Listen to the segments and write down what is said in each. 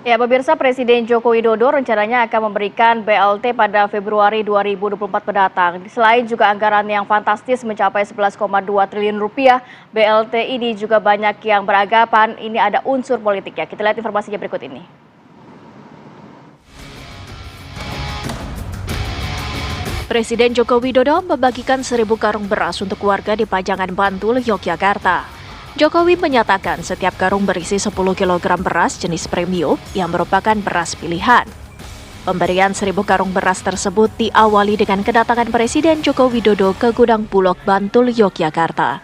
Ya, pemirsa, Presiden Joko Widodo rencananya akan memberikan BLT pada Februari 2024 mendatang. Selain juga anggaran yang fantastis mencapai 11,2 triliun rupiah, BLT ini juga banyak yang beranggapan ini ada unsur politiknya. Kita lihat informasinya berikut ini. Presiden Joko Widodo membagikan 1.000 karung beras untuk warga di Pajangan, Bantul, Yogyakarta. Jokowi menyatakan setiap karung berisi 10 kg beras jenis premium yang merupakan beras pilihan. Pemberian 1.000 karung beras tersebut diawali dengan kedatangan Presiden Joko Widodo ke Gudang Bulog, Bantul, Yogyakarta.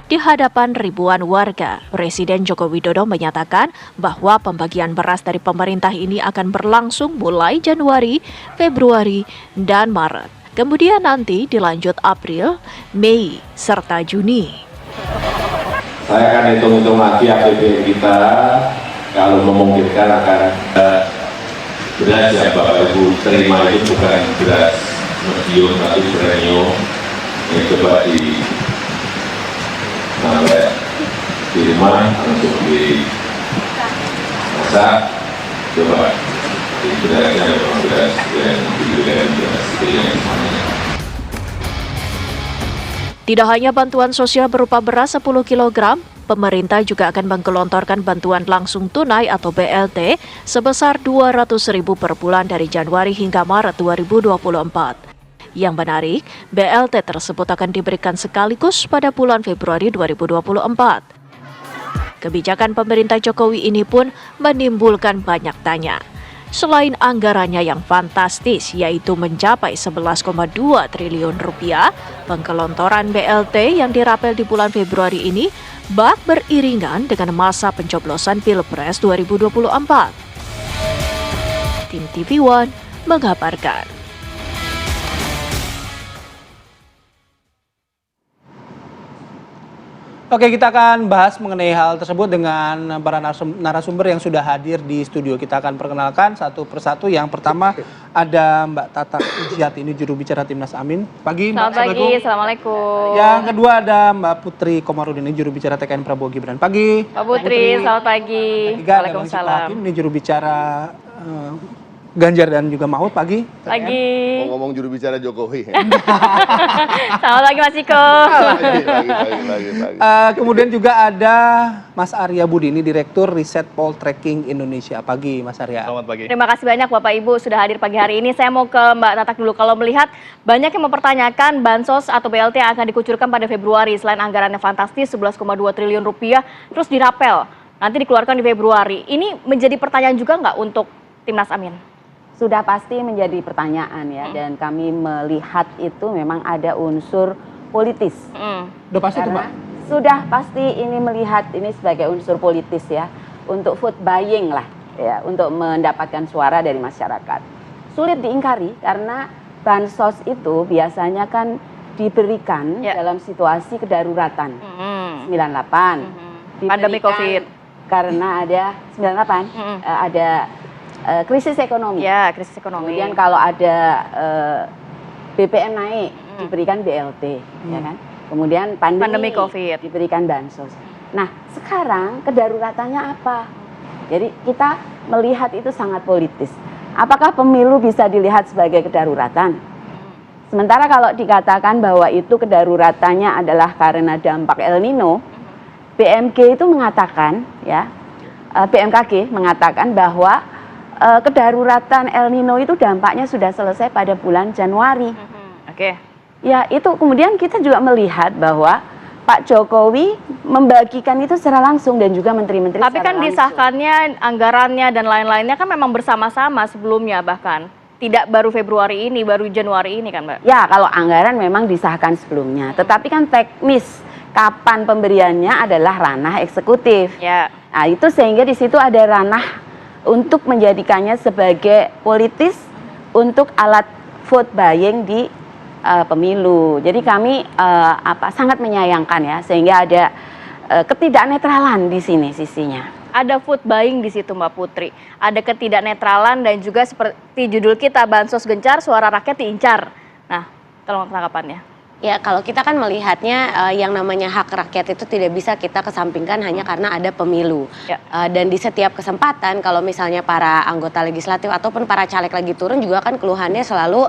Di hadapan ribuan warga, Presiden Joko Widodo menyatakan bahwa pembagian beras dari pemerintah ini akan berlangsung mulai Januari, Februari, dan Maret. Kemudian nanti dilanjut April, Mei, serta Juni. Saya akan hitung-hitung lagi APBN kita, kalau memungkinkan akan beras yang Bapak Ibu terima itu bukan beras medium tapi premium yang coba di rumah untuk dimasak, coba di berasnya memang beras yang diberikan beras pilihan semuanya. Tidak hanya bantuan sosial berupa beras 10 kg, pemerintah juga akan menggelontorkan bantuan langsung tunai atau BLT sebesar Rp200.000 per bulan dari Januari hingga Maret 2024. Yang menarik, BLT tersebut akan diberikan sekaligus pada bulan Februari 2024. Kebijakan pemerintah Jokowi ini pun menimbulkan banyak tanya. Selain anggarannya yang fantastis, yaitu mencapai 11,2 triliun rupiah, penggelontoran BLT yang dirapel di bulan Februari ini bak beriringan dengan masa pencoblosan Pilpres 2024. Tim TV One mengabarkan. Oke, kita akan bahas mengenai hal tersebut dengan para narasumber yang sudah hadir di studio. Kita akan perkenalkan satu persatu. Yang pertama ada Mbak Tata Ujiati, ini juru bicara Timnas Amin. Pagi, Mbak. Selamat pagi, Assalamualaikum. Yang kedua ada Mbak Putri Komarudin, ini juru bicara TKN Prabowo Gibran. Pagi, Pak Putri, selamat pagi. Waalaikumsalam. Ini juru bicara Ganjar dan juga Mahfud. Pagi. Pagi. Mau ngomong juru bicara Jokowi. Selamat pagi, Mas Iko. Pagi. Kemudian juga ada Mas Arya Budi, ini Direktur Riset Poltreking Indonesia. Pagi, Mas Arya. Selamat pagi. Terima kasih banyak Bapak Ibu sudah hadir pagi hari ini. Saya mau ke Mbak Tatak dulu. Kalau melihat banyak yang mempertanyakan bansos atau BLT yang akan dikucurkan pada Februari, selain anggarannya fantastis 11,2 triliun rupiah, terus dirapel, nanti dikeluarkan di Februari. Ini menjadi pertanyaan juga nggak untuk Timnas Amin? Sudah pasti menjadi pertanyaan ya, dan kami melihat itu memang ada unsur politis. Udah pasti tuh, Mbak? Sudah pasti ini melihat ini sebagai unsur politis ya, untuk vote buying lah ya, untuk mendapatkan suara dari masyarakat. Sulit diingkari karena bansos itu biasanya kan diberikan dalam situasi kedaruratan. 98. Pandemi Covid. Karena ada 98, ada krisis ekonomi. Ya, krisis ekonomi. Kemudian kalau ada BBM naik, diberikan BLT, ya kan? Kemudian pandemi Covid, diberikan bansos. Nah, sekarang kedaruratannya apa? Jadi kita melihat itu sangat politis. Apakah pemilu bisa dilihat sebagai kedaruratan? Sementara kalau dikatakan bahwa itu kedaruratannya adalah karena dampak El Nino, BMG itu mengatakan, ya, BMKG mengatakan bahwa kedaruratan El Nino itu dampaknya sudah selesai pada bulan Januari. Oke. Ya, itu kemudian kita juga melihat bahwa Pak Jokowi membagikan itu secara langsung dan juga menteri-menteri. Tapi kan disahkannya anggarannya dan lain-lainnya kan memang bersama-sama sebelumnya, bahkan tidak baru Februari ini, baru Januari ini kan, Mbak? Ya, kalau anggaran memang disahkan sebelumnya, tetapi kan teknis kapan pemberiannya adalah ranah eksekutif. Ya. Nah, itu sehingga di situ ada ranah untuk menjadikannya sebagai politis untuk alat vote buying di pemilu. Jadi kami sangat menyayangkan ya, sehingga ada ketidaknetralan di sini sisinya. Ada vote buying di situ, Mbak Putri. Ada ketidaknetralan dan juga seperti judul kita, bansos gencar, suara rakyat diincar. Nah, tolong tanggapannya. Ya, kalau kita kan melihatnya yang namanya hak rakyat itu tidak bisa kita kesampingkan hanya karena ada pemilu. Ya. Dan di setiap kesempatan kalau misalnya para anggota legislatif ataupun para caleg lagi turun juga kan keluhannya selalu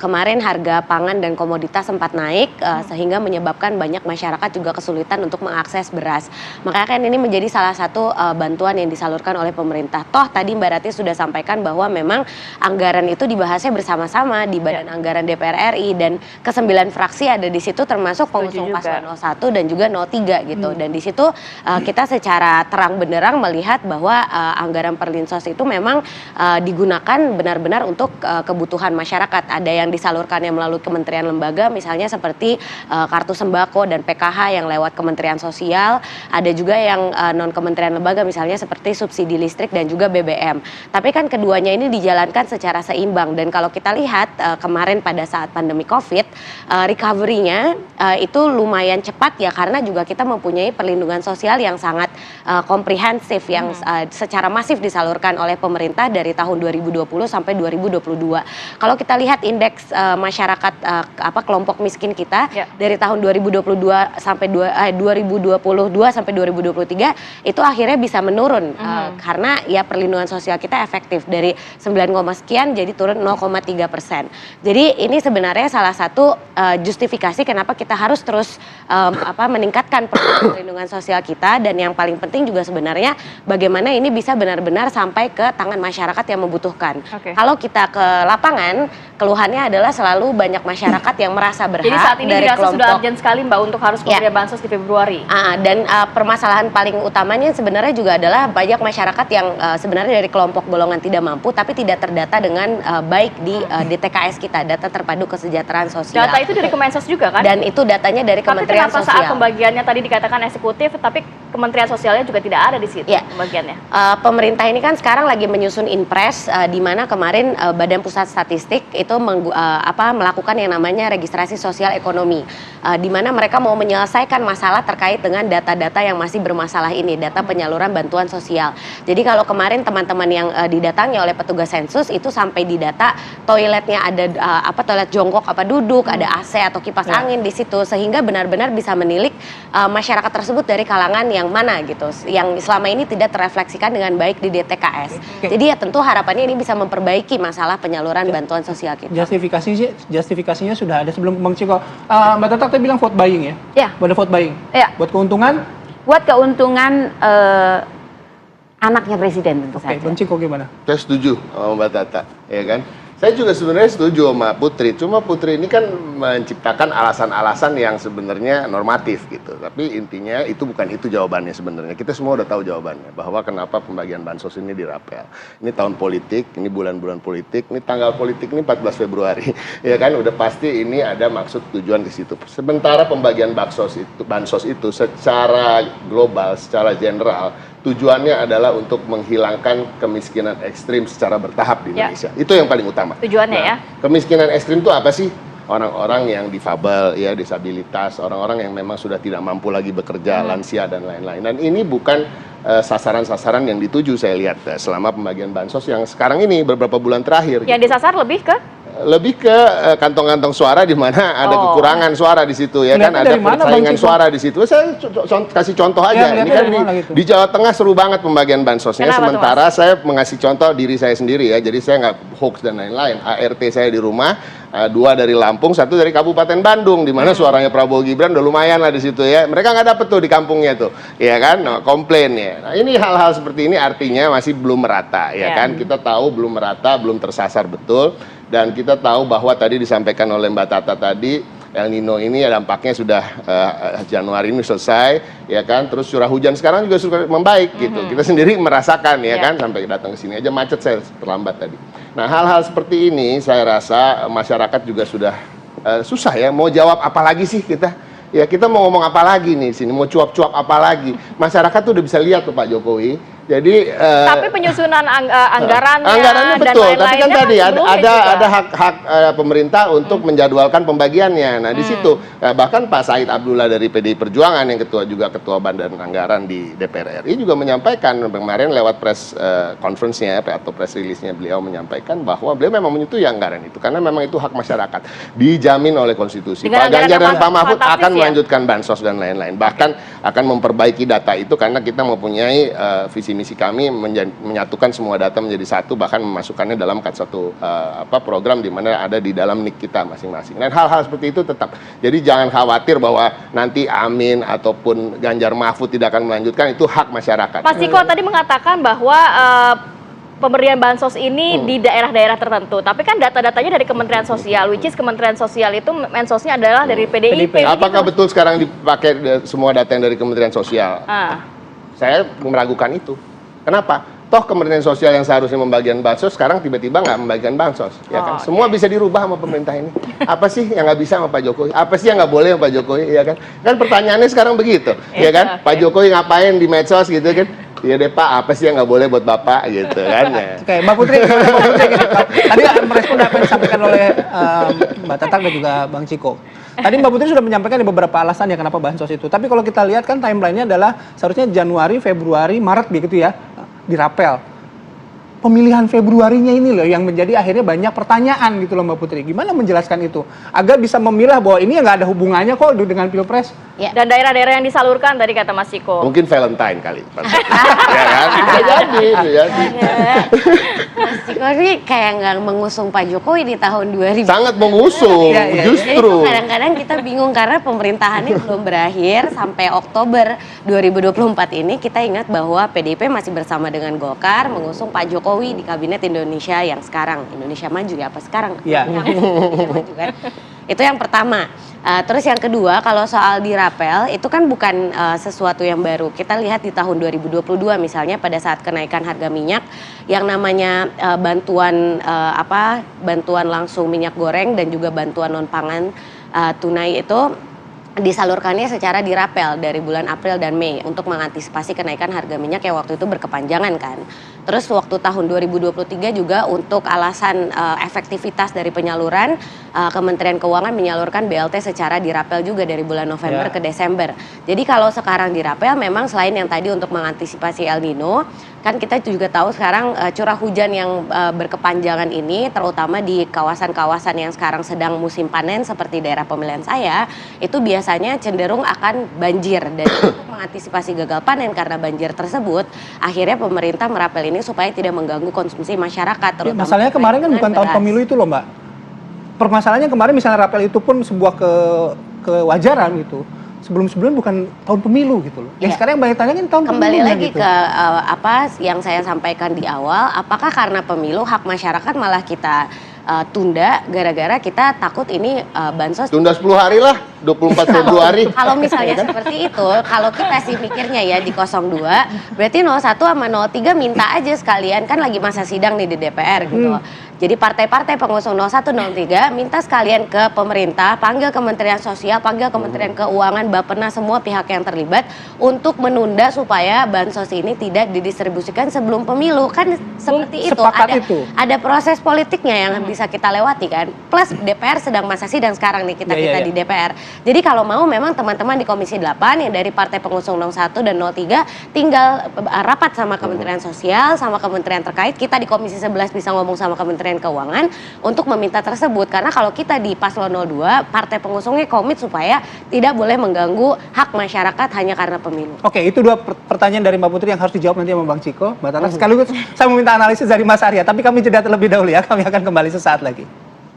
kemarin harga pangan dan komoditas sempat naik sehingga menyebabkan banyak masyarakat juga kesulitan untuk mengakses beras. Makanya kan ini menjadi salah satu bantuan yang disalurkan oleh pemerintah. Toh tadi Mbak Ratih sudah sampaikan bahwa memang anggaran itu dibahasnya bersama-sama di Badan Anggaran DPR RI dan ke-9 fraksi ada di situ termasuk pengusung paslon 01 dan juga 03 gitu. Dan di situ kita secara terang benderang melihat bahwa anggaran Perlinsos itu memang digunakan benar-benar untuk kebutuhan masyarakat. Ada yang disalurkannya melalui kementerian lembaga misalnya seperti kartu sembako dan PKH yang lewat Kementerian Sosial. Ada juga yang non kementerian lembaga misalnya seperti subsidi listrik dan juga BBM. Tapi kan keduanya ini dijalankan secara seimbang dan kalau kita lihat kemarin pada saat pandemi Covid, recovery-nya itu lumayan cepat ya karena juga kita mempunyai perlindungan sosial yang sangat komprehensif yang secara masif disalurkan oleh pemerintah dari tahun 2020 sampai 2022. Kalau kita lihat indeks masyarakat kelompok miskin kita dari tahun 2022 sampai 2022 sampai 2023 itu akhirnya bisa menurun karena ya perlindungan sosial kita efektif dari 9, sekian jadi turun 0,3%. Jadi ini sebenarnya salah satu justifikasi kenapa kita harus terus meningkatkan perlindungan sosial kita dan yang paling penting juga sebenarnya bagaimana ini bisa benar-benar sampai ke tangan masyarakat yang membutuhkan. Kalau kita ke lapangan keluhannya adalah selalu banyak masyarakat yang merasa berhak. Jadi saat ini dari dirasa kelompok, sudah urgent sekali Mbak untuk harus pemberian bansos di Februari. Dan permasalahan paling utamanya sebenarnya juga adalah banyak masyarakat yang sebenarnya dari kelompok golongan tidak mampu tapi tidak terdata dengan baik di DTKS kita, data terpadu kesejahteraan sosial. Data itu dari Kemensos juga kan? Dan itu datanya dari Kementerian Sosial. Tapi kenapa saat pembagiannya tadi dikatakan eksekutif, tapi Kementerian Sosialnya juga tidak ada di situ pembagiannya? Pemerintah ini kan sekarang lagi menyusun Inpres, di mana kemarin Badan Pusat Statistik itu melakukan yang namanya registrasi sosial ekonomi, di mana mereka mau menyelesaikan masalah terkait dengan data-data yang masih bermasalah ini, data penyaluran bantuan sosial. Jadi kalau kemarin teman-teman yang didatangi oleh petugas sensus itu sampai di data toiletnya ada toilet jongkok duduk, ada AC atau kipas angin di situ sehingga benar-benar bisa menilik masyarakat tersebut dari kalangan yang mana gitu, yang selama ini tidak terefleksikan dengan baik di DTKS. Jadi ya tentu harapannya ini bisa memperbaiki masalah penyaluran bantuan sosial kita. Justifikasinya sudah ada sebelum Bang Ciko. Mbak Tata tadi bilang vote buying ya? Ya. Buat vote buying? Ya. Buat keuntungan? Buat keuntungan anaknya presiden tentu saja. Bang Ciko gimana? Saya setuju sama Mbak Tata, ya kan? Saya juga sebenarnya setuju sama Putri, cuma Putri ini kan menciptakan alasan-alasan yang sebenarnya normatif gitu. Tapi intinya itu bukan itu jawabannya sebenarnya. Kita semua udah tahu jawabannya, bahwa kenapa pembagian bansos ini dirapel. Ini tahun politik, ini bulan-bulan politik, ini tanggal politik ini 14 Februari. Ya kan, udah pasti ini ada maksud tujuan ke situ. Sementara pembagian bansos itu secara global, secara general, tujuannya adalah untuk menghilangkan kemiskinan ekstrim secara bertahap di Indonesia. Itu yang paling utama. Tujuannya ya. Kemiskinan ekstrim itu apa sih? Orang-orang yang difabel, ya disabilitas, orang-orang yang memang sudah tidak mampu lagi bekerja, lansia dan lain-lain. Dan ini bukan sasaran-sasaran yang dituju saya lihat selama pembagian bansos yang sekarang ini beberapa bulan terakhir. Yang disasar lebih ke? Lebih ke kantong-kantong suara di mana ada kekurangan suara di situ ya kan, ada persaingan suara di situ. Saya kasih contoh aja. Ini kan di Jawa Tengah seru banget pembagian bansosnya. Sementara saya mengasih contoh diri saya sendiri ya. Jadi saya nggak hoax dan lain-lain. ART saya di rumah 2 dari Lampung, 1 dari Kabupaten Bandung, di mana suaranya Prabowo Gibran udah lumayan lah di situ ya. Mereka nggak dapet tuh di kampungnya tuh, ya kan? Komplain ya. Nah, ini hal-hal seperti ini artinya masih belum merata ya kan? Kita tahu belum merata, belum tersasar betul. Dan kita tahu bahwa tadi disampaikan oleh Mbak Tata tadi, El Nino ini dampaknya sudah Januari ini selesai, ya kan? Terus curah hujan sekarang juga sudah membaik gitu. Kita sendiri merasakan ya kan, sampai datang ke sini aja macet saya terlambat tadi. Nah, hal-hal seperti ini saya rasa masyarakat juga sudah susah ya, mau jawab apa lagi sih kita? Ya kita mau ngomong apa lagi nih di sini, mau cuap-cuap apa lagi? Masyarakat tuh udah bisa lihat tuh Pak Jokowi, Jadi tapi penyusunan anggarannya dan betul, tapi kan lain-lainnya tadi seluruhnya ada juga. hak pemerintah untuk menjadwalkan pembagiannya. Nah, di situ bahkan Pak Said Abdullah dari PDI Perjuangan yang ketua Badan Anggaran di DPR RI juga menyampaikan kemarin lewat press conference-nya atau press release-nya, beliau menyampaikan bahwa beliau memang menyetujui anggaran itu karena memang itu hak masyarakat, dijamin oleh konstitusi. Dengan Pak Ganjar dan Pak Mahfud fantastis akan ya? melanjutkan bansos dan lain-lain, bahkan akan memperbaiki data itu karena kita mempunyai visi misi kami menyatukan semua data menjadi satu, bahkan memasukkannya dalam satu program di mana ada di dalam NIK kita masing-masing. Dan hal-hal seperti itu tetap. Jadi jangan khawatir bahwa nanti Amin ataupun Ganjar Mahfud tidak akan melanjutkan, itu hak masyarakat. Mas Ciko tadi mengatakan bahwa pemberian bansos ini di daerah-daerah tertentu. Tapi kan data-datanya dari Kementerian Sosial, which is Kementerian Sosial itu mensosnya adalah dari PDIP. Apakah betul sekarang dipakai semua data yang dari Kementerian Sosial? Saya meragukan itu. Kenapa? Toh Kementerian Sosial yang seharusnya membagikan bansos sekarang tiba-tiba nggak membagikan bansos, ya kan? Semua bisa dirubah sama pemerintah ini. Apa sih yang nggak bisa sama Pak Jokowi? Apa sih yang nggak boleh sama Pak Jokowi, ya kan? Kan pertanyaannya sekarang begitu, ya kan? Pak Jokowi ngapain di medsos gitu kan? Iya deh Pak, apa sih yang nggak boleh buat Bapak gitu kan? Ya. Oke, Mbak Putri, tadi merespon apa yang disampaikan oleh Mbak Tatak dan juga Bang Ciko. Tadi Mbak Putri sudah menyampaikan beberapa alasan ya kenapa bansos itu. Tapi kalau kita lihat kan timelinenya adalah seharusnya Januari, Februari, Maret begitu ya, dirapel. Pemilihan Februarinya ini loh yang menjadi akhirnya banyak pertanyaan gitu loh Mbak Putri. Gimana menjelaskan itu? Agar bisa memilah bahwa ini nggak ada hubungannya kok dengan Pilpres. Ya. Dan daerah-daerah yang disalurkan tadi kata Mas Ciko. Mungkin Valentine kali. Ya kan? Bisa jadi. Mas Ciko ini kayak nggak mengusung Pak Jokowi di tahun 2000. Sangat mengusung, justru. Jadi kadang-kadang kita bingung karena pemerintahannya belum berakhir sampai Oktober 2024 ini. Kita ingat bahwa PDIP masih bersama dengan Golkar mengusung Pak Jokowi di Kabinet Indonesia yang sekarang. Indonesia Maju ya apa sekarang? Iya. Indonesia Maju kan. Itu yang pertama. Terus yang kedua, kalau soal dirapel itu kan bukan sesuatu yang baru. Kita lihat di tahun 2022 misalnya pada saat kenaikan harga minyak yang namanya bantuan langsung minyak goreng dan juga bantuan non pangan tunai itu disalurkannya secara dirapel dari bulan April dan Mei untuk mengantisipasi kenaikan harga minyak yang waktu itu berkepanjangan kan. Terus waktu tahun 2023 juga untuk alasan efektivitas dari penyaluran, Kementerian Keuangan menyalurkan BLT secara dirapel juga dari bulan November ke Desember. Jadi kalau sekarang dirapel memang selain yang tadi untuk mengantisipasi El Nino, kan kita juga tahu sekarang curah hujan yang berkepanjangan ini terutama di kawasan-kawasan yang sekarang sedang musim panen seperti daerah pemilihan saya, itu biasanya cenderung akan banjir. Dan untuk mengantisipasi gagal panen karena banjir tersebut, akhirnya pemerintah merapel ini supaya tidak mengganggu konsumsi masyarakat. Ya, masalahnya kemarin kan bukan tahun pemilu itu loh Mbak. Permasalahannya kemarin misalnya rapel itu pun sebuah kewajaran gitu. Sebelum-sebelum bukan tahun pemilu gitu loh. Yang sekarang banyak tanya kan tahun pemilu. Kembali lagi gitu. ke apa yang saya sampaikan di awal, apakah karena pemilu hak masyarakat malah kita tunda gara-gara kita takut ini bansos Tunda 10 hari lah, 24 Februari. Kalau misalnya seperti itu, kalau kita sih mikirnya ya di 02, berarti 01 sama 03 minta aja sekalian, kan lagi masa sidang nih di DPR gitu. Jadi partai-partai pengusung 01, 03 minta sekalian ke pemerintah, panggil Kementerian Sosial, panggil Kementerian Keuangan, Bappenas, semua pihak yang terlibat untuk menunda supaya bansos ini tidak didistribusikan sebelum pemilu. Kan seperti itu. Ada proses politiknya yang bisa kita lewati kan. Plus DPR sedang masa sidang sekarang nih kita di DPR. Jadi kalau mau memang teman-teman di Komisi 8 yang dari partai pengusung 01 dan 03 tinggal rapat sama Kementerian Sosial, sama kementerian terkait. Kita di Komisi 11 bisa ngomong sama Kementerian Keuangan untuk meminta tersebut. Karena kalau kita di Paslon 02, partai pengusungnya komit supaya tidak boleh mengganggu hak masyarakat hanya karena pemilu. Oke, itu dua pertanyaan dari Mbak Putri yang harus dijawab nanti sama Bang Ciko, Mbak Tata. Sekaligus saya meminta analisis dari Mas Arya, tapi kami jeda terlebih dahulu ya. Kami akan kembali sesaat lagi.